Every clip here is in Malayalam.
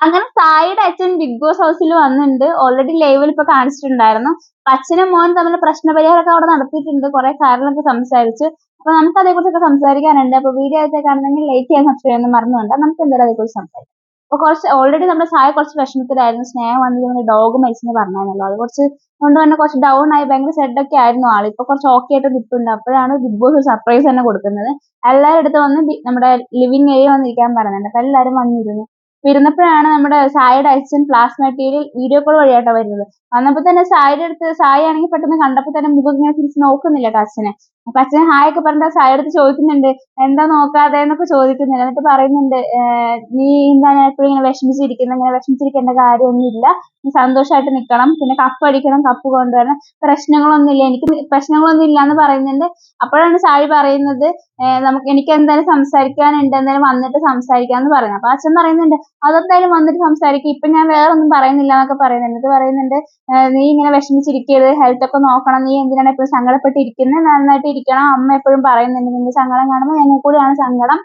അങ്ങനെ സായിയുടെ അച്ഛൻ ബിഗ് ബോസ് ഹൗസിൽ വന്നിട്ടുണ്ട്. ഓൾറെഡി ലൈവിൽ ഇപ്പൊ കാണിച്ചിട്ടുണ്ടായിരുന്നു. അപ്പൊ അച്ഛനും മോനും തമ്മിൽ പ്രശ്നപരിഹാരമൊക്കെ അവിടെ നടത്തിയിട്ടുണ്ട്. കുറെ കാര്യങ്ങളൊക്കെ സംസാരിച്ചു. അപ്പൊ നമുക്ക് അതേക്കുറിച്ചൊക്കെ സംസാരിക്കാനുണ്ട്. അപ്പൊ വീഡിയോ ആണെന്നുണ്ടെങ്കിൽ ലൈക്ക് ചെയ്യാൻ സബ്സ്ക്രൈബ് ചെയ്യാൻ മറന്നുകൊണ്ട് നമുക്ക് എന്തായാലും അതേക്കുറിച്ച് സംസാരിക്കാം. അപ്പൊ കുറച്ച് ഓൾറെഡി നമ്മുടെ സായ കുറച്ച് വിഷമത്തിലായിരുന്നു. സ്നേഹം വന്നത് ഡോഗ് മരിച്ചെന്ന് പറഞ്ഞാണല്ലോ. അത് കുറച്ച് കൊണ്ട് തന്നെ കുറച്ച് ഡൗൺ ആയി ഭയങ്കര സെഡൊക്കെ ആയിരുന്നു ആള്. ഇപ്പൊ കുറച്ച് ഓക്കെ ആയിട്ട് നിൽപ്പുണ്ട്. അപ്പോഴാണ് ബിഗ് ബോസ് സർപ്രൈസ് തന്നെ കൊടുക്കുന്നത്. എല്ലാവരുടെ അടുത്ത് വന്ന് നമ്മുടെ ലിവിംഗ് ഏരിയ വന്നിരിക്കാൻ പറയുന്നുണ്ട്. അപ്പൊ എല്ലാവരും വന്നിരുന്നു. ഇരുന്നപ്പോഴാണ് നമ്മുടെ സായിയുടെ അച്ഛൻ പ്ലാസ് മെറ്റീരിയൽ വീഡിയോ കോൾ വഴിയാട്ടോ വരുന്നത്. വന്നപ്പോ തന്നെ സായിയുടെ അടുത്ത് സായി ആണെങ്കിൽ പെട്ടെന്ന് കണ്ടപ്പോ തന്നെ മുഖം ഇങ്ങനെ തിരിച്ച് നോക്കുന്നില്ല കേട്ടോ അച്ഛനെ. അപ്പൊ അച്ഛൻ ഹായ് ഒക്കെ പറഞ്ഞിട്ട് സായിയുടെ അടുത്ത് ചോദിക്കുന്നുണ്ട് എന്താ നോക്കാതെ എന്നൊക്കെ ചോദിക്കുന്നുണ്ട്. എന്നിട്ട് പറയുന്നുണ്ട് നീ എന്താണ് എപ്പോഴും ഇങ്ങനെ വിഷമിച്ചിരിക്കുന്നത്, ഇങ്ങനെ വിഷമിച്ചിരിക്കേണ്ട കാര്യമൊന്നുമില്ല, നീ സന്തോഷമായിട്ട് നിൽക്കണം, പിന്നെ കപ്പ് അടിക്കണം, കപ്പ് കൊണ്ടുവരണം, പ്രശ്നങ്ങളൊന്നുമില്ല, എനിക്ക് പ്രശ്നങ്ങളൊന്നും ഇല്ല എന്ന് പറയുന്നുണ്ട്. അപ്പോഴാണ് സായി പറയുന്നത് എനിക്ക് എന്തായാലും സംസാരിക്കാനുണ്ട്, എന്തായാലും വന്നിട്ട് സംസാരിക്കാന്ന് പറയുന്നത്. അപ്പൊ അച്ഛൻ പറയുന്നുണ്ട് അതെന്തായാലും വന്നിട്ട് സംസാരിക്കും, ഇപ്പൊ ഞാൻ വേറെ ഒന്നും പറയുന്നില്ല എന്നൊക്കെ പറയുന്നുണ്ട്. എന്നിട്ട് പറയുന്നുണ്ട് നീ ഇങ്ങനെ വിഷമിച്ചിരിക്കരുത്, ഹെൽത്ത് ഒക്കെ നോക്കണം, നീ എന്തിനാണ് എപ്പോഴും സങ്കടപ്പെട്ടിരിക്കുന്നത്, നന്നായിട്ട് ഇരിക്കണം, അമ്മ എപ്പോഴും പറയുന്നുണ്ട് നിന്റെ സങ്കടം കാണുമ്പോൾ ഞങ്ങൾക്ക് കൂടിയാണ് സങ്കടം,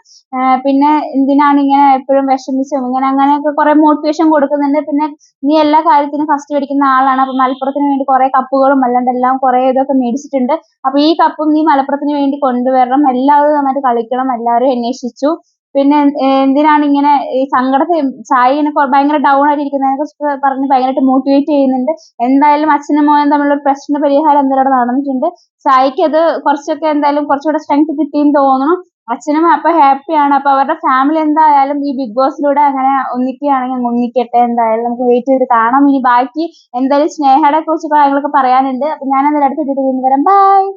പിന്നെ എന്തിനാണ് ഇങ്ങനെ എപ്പോഴും വിഷമിച്ചും ഇങ്ങനെ അങ്ങനെയൊക്കെ കുറെ മോട്ടിവേഷൻ കൊടുക്കുന്നുണ്ട്. പിന്നെ നീ എല്ലാ കാര്യത്തിനും ഫസ്റ്റ് മേടിക്കുന്ന ആളാണ്, അപ്പൊ മലപ്പുറത്തിന് വേണ്ടി കുറെ കപ്പുകളും അല്ലാണ്ട് എല്ലാം കുറെ ഇതൊക്കെ മേടിച്ചിട്ടുണ്ട്, അപ്പൊ ഈ കപ്പും നീ മലപ്പുറത്തിന് വേണ്ടി കൊണ്ടുവരണം, എല്ലാവരും നന്നായിട്ട് കളിക്കണം, എല്ലാവരും അന്വേഷിച്ചു, പിന്നെ എന്തിനാണ് ഇങ്ങനെ ഈ സങ്കടത്തെ സായി ഇങ്ങനെ ഭയങ്കര ഡൗൺ ആയിട്ട് ഇരിക്കുന്നതിനെ കുറിച്ച് പറഞ്ഞ് ഭയങ്കരമായിട്ട് മോട്ടിവേറ്റ് ചെയ്യുന്നുണ്ട്. എന്തായാലും അച്ഛനും മോനും തമ്മിലുള്ള പ്രശ്ന പരിഹാരം എന്തായാലും അവിടെ നടന്നിട്ടുണ്ട്. സായിക്ക് അത് കുറച്ചൊക്കെ എന്തായാലും കുറച്ചുകൂടെ സ്ട്രെങ്ത് കിട്ടിയെന്ന് തോന്നുന്നു. അച്ഛനും അപ്പൊ ഹാപ്പിയാണ്. അപ്പൊ അവരുടെ ഫാമിലി എന്തായാലും ഈ ബിഗ് ബോസിലൂടെ അങ്ങനെ ഒന്നിക്കുകയാണെങ്കിൽ ഒന്നിക്കട്ടെ. എന്തായാലും നമുക്ക് വെയിറ്റ് ചെയ്ത് കാണാം. ഇനി ബാക്കി എന്തായാലും സ്നേഹയുടെ കുറിച്ച് കാര്യങ്ങളൊക്കെ പറയാനുണ്ട്. അപ്പൊ ഞാൻ എന്തായാലും അടുത്ത വീഡിയോയിൽ വീണ്ടും വരാം. ബൈ.